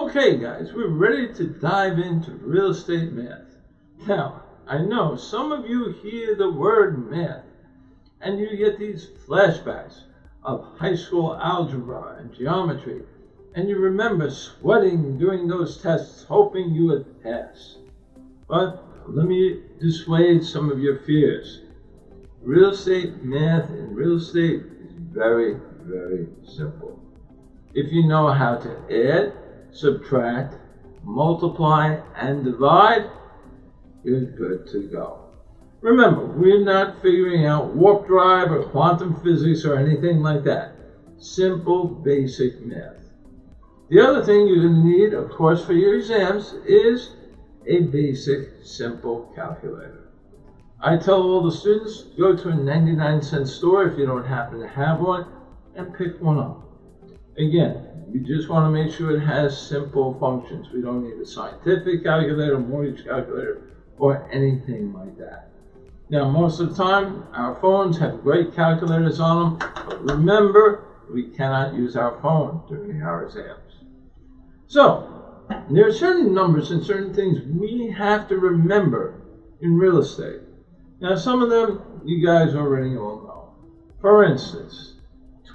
Okay guys, we're ready to dive into real estate math. Now, I know some of you hear the word math and you get these flashbacks of high school algebra and geometry, and you remember sweating during those tests hoping you would pass. But let me dissuade some of your fears. Real estate math in real estate is very, very simple. If you know how to add, subtract, multiply, and divide, you're good to go. Remember, we're not figuring out warp drive or quantum physics or anything like that. Simple, basic math. The other thing you're going to need, of course, for your exams is a basic, simple calculator. I tell all the students, go to a 99-cent store if you don't happen to have one, and pick one up. Again, we just want to make sure it has simple functions. We don't need a scientific calculator, mortgage calculator, or anything like that. Now, most of the time, our phones have great calculators on them, but remember, we cannot use our phone during our exams. So, there are certain numbers and certain things we have to remember in real estate. Now, some of them you guys already all know. For instance,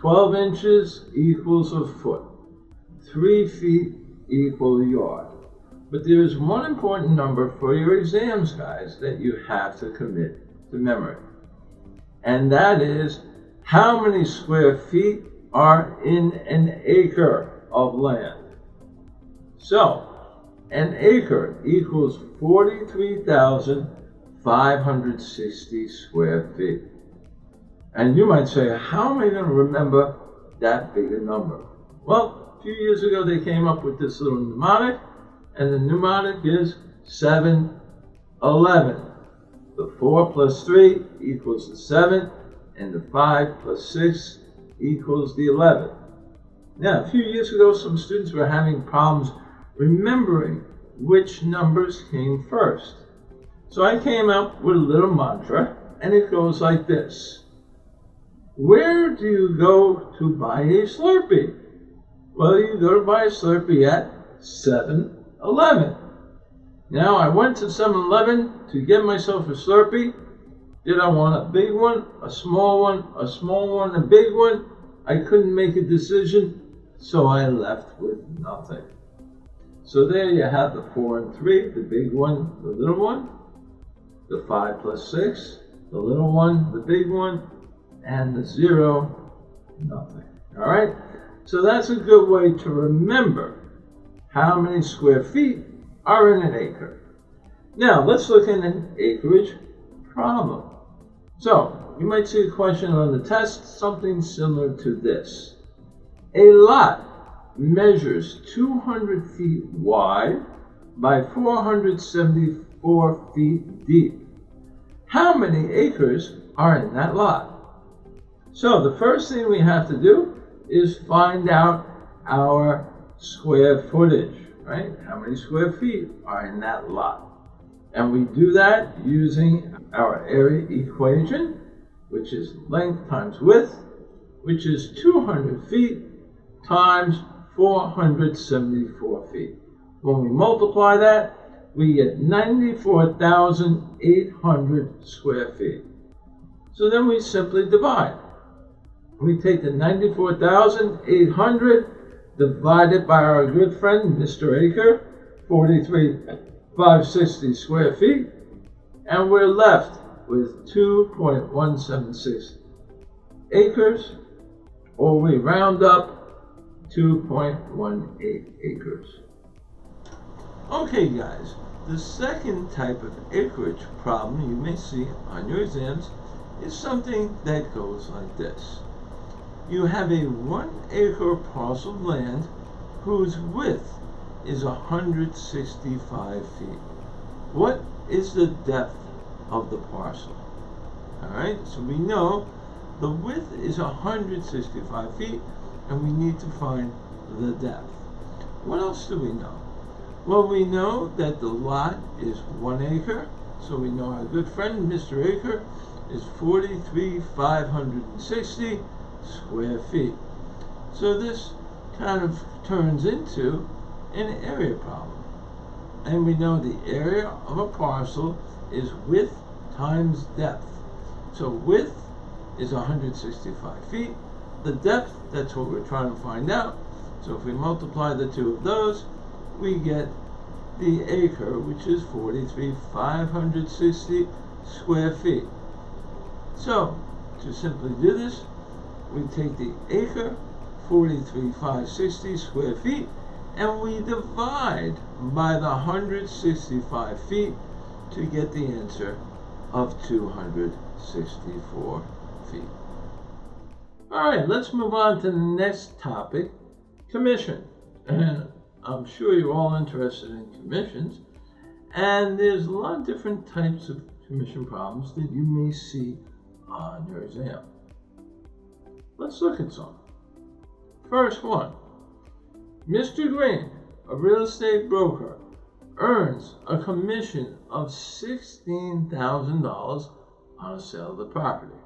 12 inches equals a foot. 3 feet equal a yard. But there is one important number for your exams, guys, that you have to commit to memory. And that is how many square feet are in an acre of land. So, an acre equals 43,560 square feet. And you might say, how am I going to remember that big a number? Well, a few years ago they came up with this little mnemonic, and the mnemonic is 7-11. The 4 plus 3 equals the 7, and the 5 plus 6 equals the 11. Now, a few years ago, some students were having problems remembering which numbers came first. So I came up with a little mantra, and it goes like this. Where do you go to buy a Slurpee? Well, you go to buy a Slurpee at 7-11. Now, I went to 7-Eleven to get myself a Slurpee. Did I want a big one, a small one, a small one, a big one? I couldn't make a decision, so I left with nothing. So there you have the 4 and 3, the big one, the little one, the 5 plus 6, the little one, the big one, and the 0, nothing. All right? So that's a good way to remember how many square feet are in an acre. Now, let's look at an acreage problem. So, you might see a question on the test, something similar to this. A lot measures 200 feet wide by 474 feet deep. How many acres are in that lot? So the first thing we have to do is find out our square footage, right? How many square feet are in that lot? And we do that using our area equation, which is length times width, which is 200 feet times 474 feet. When we multiply that, we get 94,800 square feet. So then we simply divide. We take the 94,800 divided by our good friend, Mr. Acre, 43,560 square feet, and we're left with 2.176 acres, or we round up 2.18 acres. Okay guys, the second type of acreage problem you may see on your exams is something that goes like this. You have a 1 acre parcel of land whose width is 165 feet. What is the depth of the parcel? Alright, so we know the width is 165 feet and we need to find the depth. What else do we know? Well, we know that the lot is 1 acre, so we know our good friend Mr. Acre is 43,560 square feet. So this kind of turns into an area problem. And we know the area of a parcel is width times depth. So width is 165 feet. The depth, that's what we're trying to find out. So if we multiply the two of those, we get the acre, which is 43,560 square feet. So to simply do this, we take the acre, 43,560 square feet, and we divide by the 165 feet to get the answer of 264 feet. All right, let's move on to the next topic, commission. And I'm sure you're all interested in commissions, and there's a lot of different types of commission problems that you may see on your exam. Let's look at some. First one, Mr. Green, a real estate broker, earns a commission of $16,000 on a sale of the property.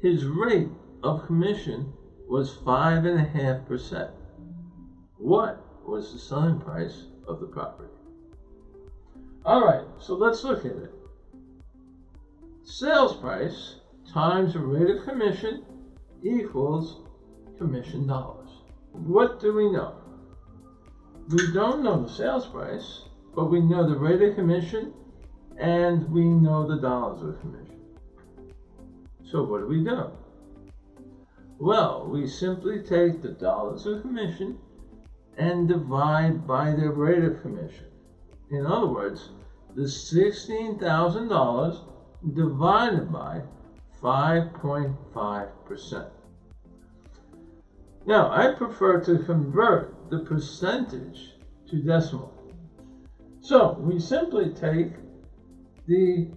His rate of commission was 5.5%. What was the selling price of the property? All right, so let's look at it. Sales price times the rate of commission equals commission dollars. What do we know? We don't know the sales price, but we know the rate of commission and we know the dollars of commission. So what do we do? Well, we simply take the dollars of commission and divide by the rate of commission. In other words, the $16,000 divided by 5.5%. Now, I prefer to convert the percentage to decimal. So we simply take the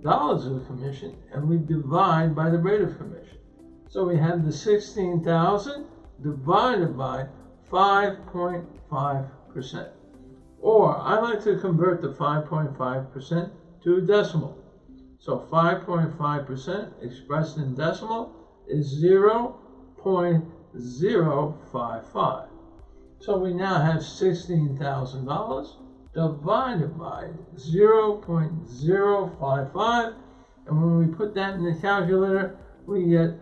dollars of commission and we divide by the rate of commission. So we have the 16,000 divided by 5.5%. Or I like to convert the 5.5% to a decimal. So 5.5% expressed in decimal is 0.055. So we now have $16,000 divided by 0.055. And when we put that in the calculator, we get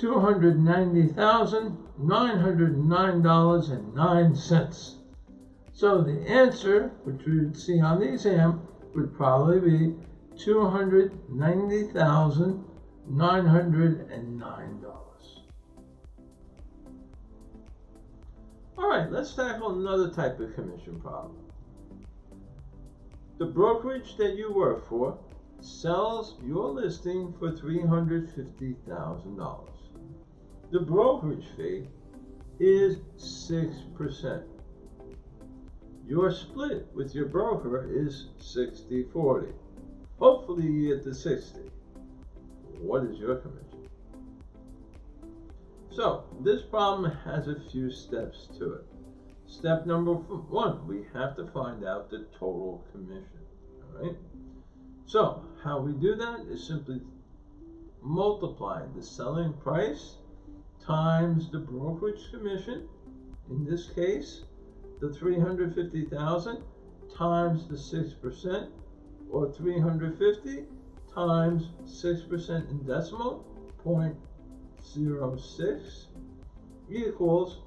$290,909.09. So the answer, which we would see on the exam, would probably be $290,909. All right, let's tackle another type of commission problem. The brokerage that you work for sells your listing for $350,000. The brokerage fee is 6%. Your split with your broker is 60-40. Hopefully you get the 60. What is your commission? So this problem has a few steps to it. Step number 1, we have to find out the total commission. All right. So how we do that is simply multiply the selling price times the brokerage commission. In this case, the $350,000 times the 6%, or 350 times 6% in decimal, 0.06, equals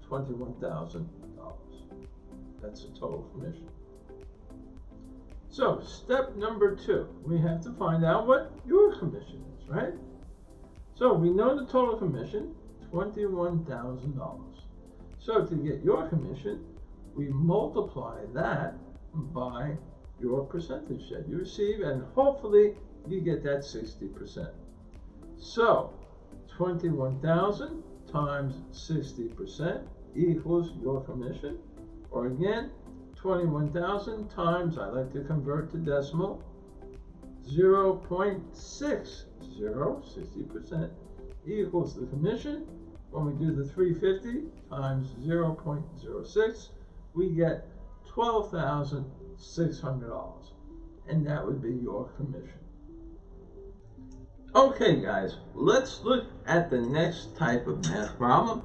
$21,000. That's the total commission. So step number 2, we have to find out what your commission is, right? So we know the total commission, $21,000. So to get your commission, we multiply that by your percentage that you receive, and hopefully you get that 60%. So 21,000 times 60% equals your commission, or again, 21,000 times, I like to convert to decimal, 0.60, 60% equals the commission. When we do the 350 times 0.06, we get $12,600, and that would be your commission. Okay guys, let's look at the next type of math problem,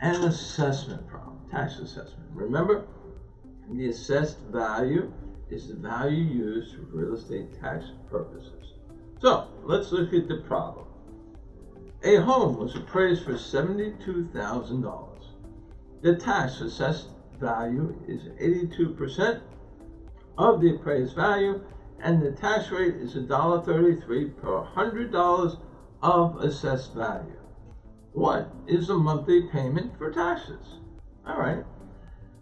an assessment problem. tax assessment. Remember, the assessed value is the value used for real estate tax purposes. So, let's look at the problem. A home was appraised for $72,000. The tax assessed value is 82% of the appraised value, and the tax rate is $1.33 per $100 of assessed value. What is the monthly payment for taxes? All right,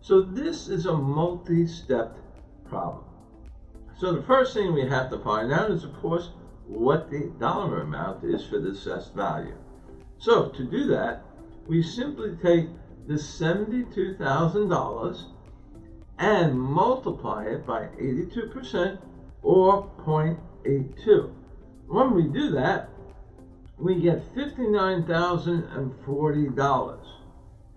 so this is a multi-step problem. So the first thing we have to find out is, of course, what the dollar amount is for the assessed value. So to do that, we simply take the $72,000 and multiply it by 82%, or 0.82. When we do that, we get $59,040.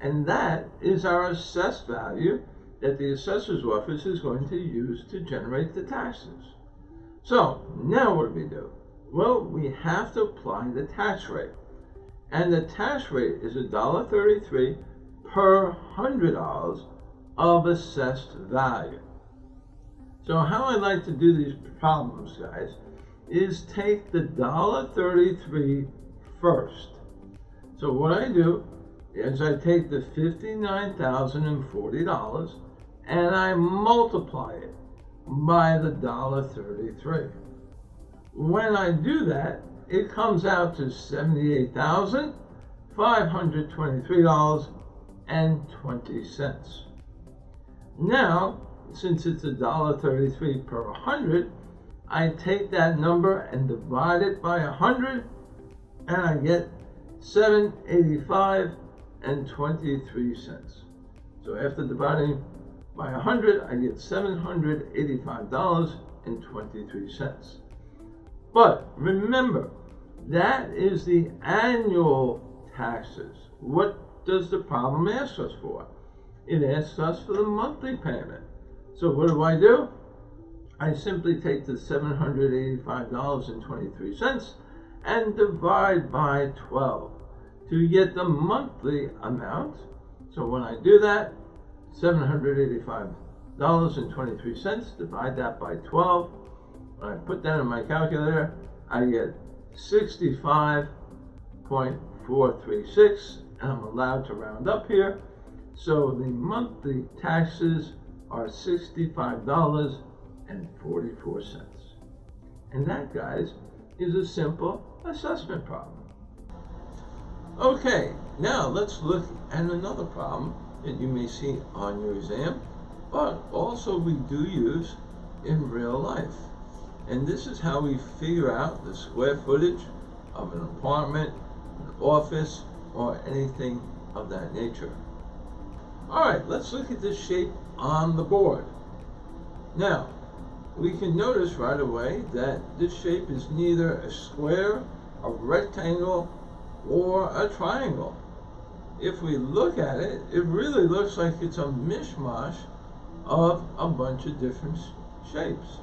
And that is our assessed value that the assessor's office is going to use to generate the taxes. So now what do we do? Well, we have to apply the tax rate. And the tax rate is $1.33 per $100 of assessed value. So how I like to do these problems, guys, is take the $1.33 first. So what I do is I take the $59,040 and I multiply it by the $1.33. When I do that, it comes out to $78,523.20. Now, since it's $1.33 per 100, I take that number and divide it by 100, and I get $785.23. So after dividing by 100, I get $785.23. But remember, that is the annual taxes. What does the problem ask us for? It asks us for the monthly payment. So what do? I simply take the $785.23 and divide by 12 to get the monthly amount. So when I do that, $785.23, divide that by 12. When I put that in my calculator, I get 65.436, and I'm allowed to round up here. So the monthly taxes are $65.44. And that, guys, is a simple assessment problem. Okay, now let's look at another problem that you may see on your exam, but also we do use in real life. And this is how we figure out the square footage of an apartment, an office, or anything of that nature. All right, let's look at this shape on the board. Now, we can notice right away that this shape is neither a square, a rectangle, or a triangle. If we look at it, it really looks like it's a mishmash of a bunch of different shapes.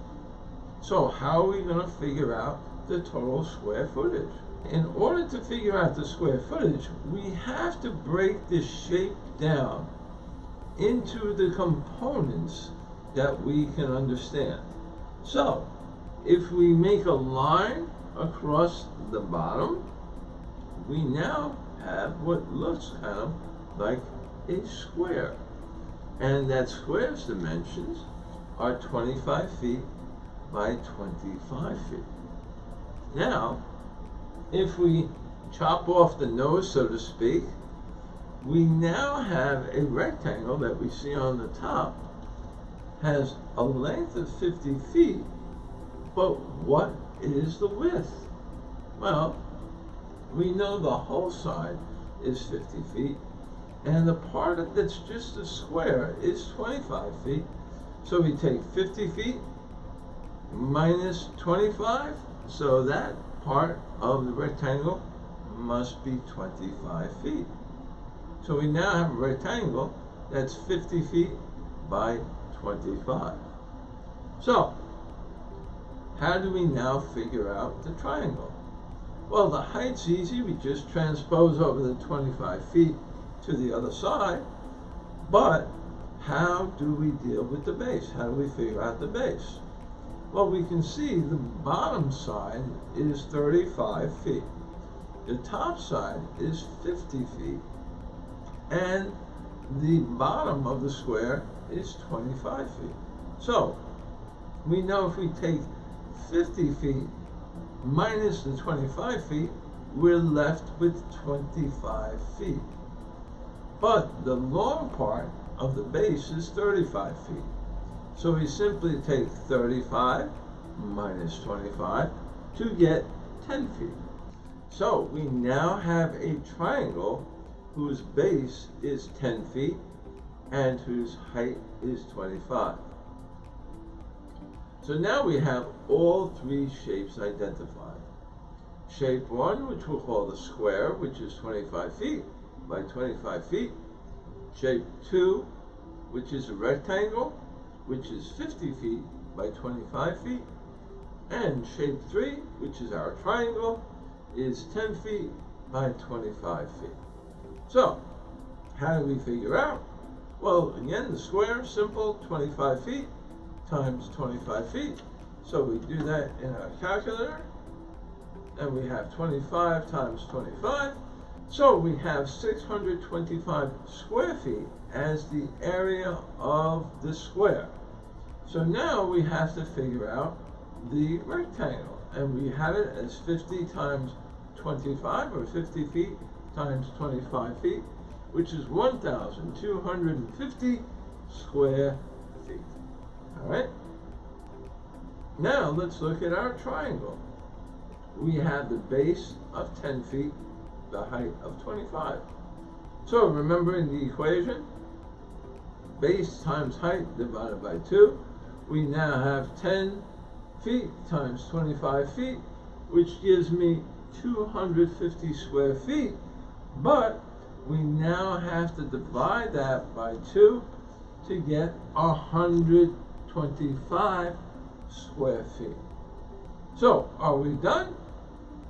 So how are we going to figure out the total square footage? In order to figure out the square footage, we have to break this shape down into the components that we can understand. So, if we make a line across the bottom, we now have what looks kind of like a square. And that square's dimensions are 25 feet by 25 feet. Now, if we chop off the nose, so to speak, we now have a rectangle that we see on the top has a length of 50 feet, but what is the width? Well, we know the whole side is 50 feet, and the part that's just a square is 25 feet. So we take 50 feet minus 25, so that part of the rectangle must be 25 feet. So we now have a rectangle that's 50 feet by 25. So, how do we now figure out the triangle? Well, the height's easy. We just transpose over the 25 feet to the other side. But how do we deal with the base? How do we figure out the base? Well, we can see the bottom side is 35 feet. The top side is 50 feet. And the bottom of the square is 25 feet. So, we know if we take 50 feet minus the 25 feet, we're left with 25 feet. But the long part of the base is 35 feet. So we simply take 35 minus 25 to get 10 feet. So we now have a triangle whose base is 10 feet and whose height is 25. So now we have all three shapes identified. Shape 1, which we'll call the square, which is 25 feet by 25 feet. Shape 2, which is a rectangle, which is 50 feet by 25 feet. And shape 3, which is our triangle, is 10 feet by 25 feet. So, how do we figure out? Well, again, the square, simple, 25 feet times 25 feet. So we do that in our calculator, and we have 25 times 25. So we have 625 square feet as the area of the square. So now we have to figure out the rectangle, and we have it as 50 times 25, or 50 feet times 25 feet, which is 1,250 square feet. All right. Now let's look at our triangle. We have the base of 10 feet, the height of 25. So remembering the equation, base times height divided by 2, we now have 10 feet times 25 feet, which gives me 250 square feet, but we now have to divide that by 2 to get 125 square feet. So, are we done?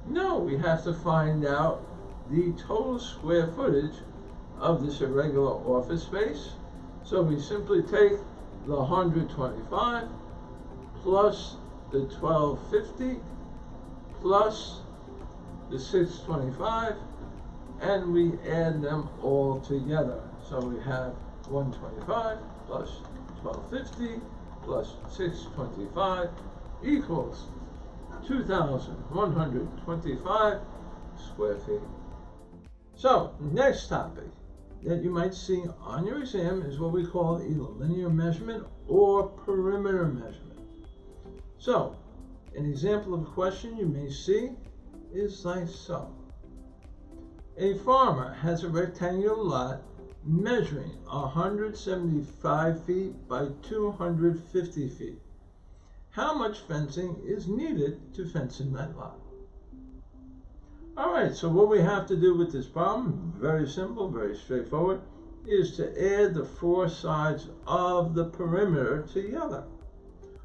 No, we have to find out the total square footage of this irregular office space. So we simply take the 125 plus the 1250 plus the 625, and we add them all together. So we have 125 plus 1250 plus 625 equals 2,125 square feet. So, next topic that you might see on your exam is what we call a linear measurement or perimeter measurement. So, an example of a question you may see is like so. A farmer has a rectangular lot measuring 175 feet by 250 feet. How much fencing is needed to fence in that lot? Alright, so what we have to do with this problem, very simple, very straightforward, is to add the four sides of the perimeter together.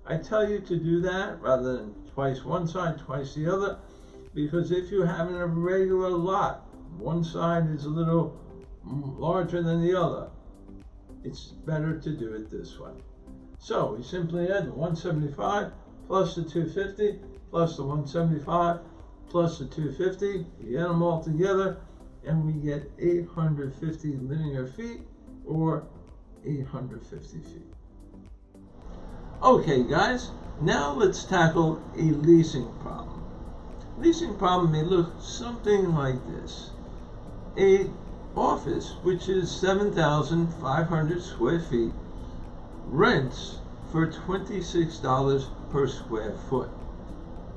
I tell you to do that rather than twice one side, twice the other, because if you have an irregular lot, one side is a little larger than the other, it's better to do it this way. So we simply add the 175 plus the 250 plus the 175 plus the 250, we add them all together, and we get 850 linear feet, or 850 feet. Okay guys, now let's tackle a leasing problem. Leasing problem may look something like this. A office, which is 7,500 square feet, rents for $26 per square foot.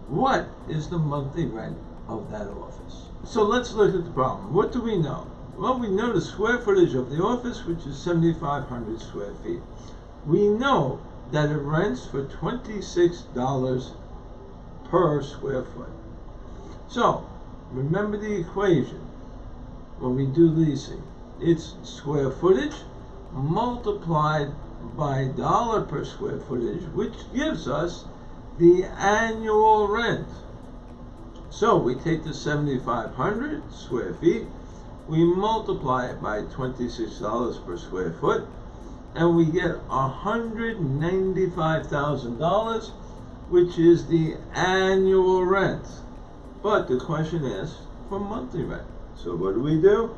What is the monthly rent of that office? So let's look at the problem. What do we know? Well, we know the square footage of the office, which is 7,500 square feet. We know that it rents for $26 per square foot. So, remember the equation when we do leasing. It's square footage multiplied by dollar per square footage, which gives us the annual rent. So we take the 7,500 square feet, We multiply it by $26 per square foot, and we get $195,000, which is the annual rent. But the question is for monthly rent. So what do?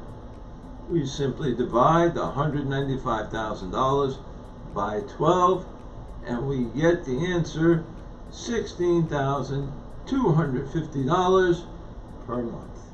We simply divide the $195,000 by 12, and we get the answer, $16,250 per month.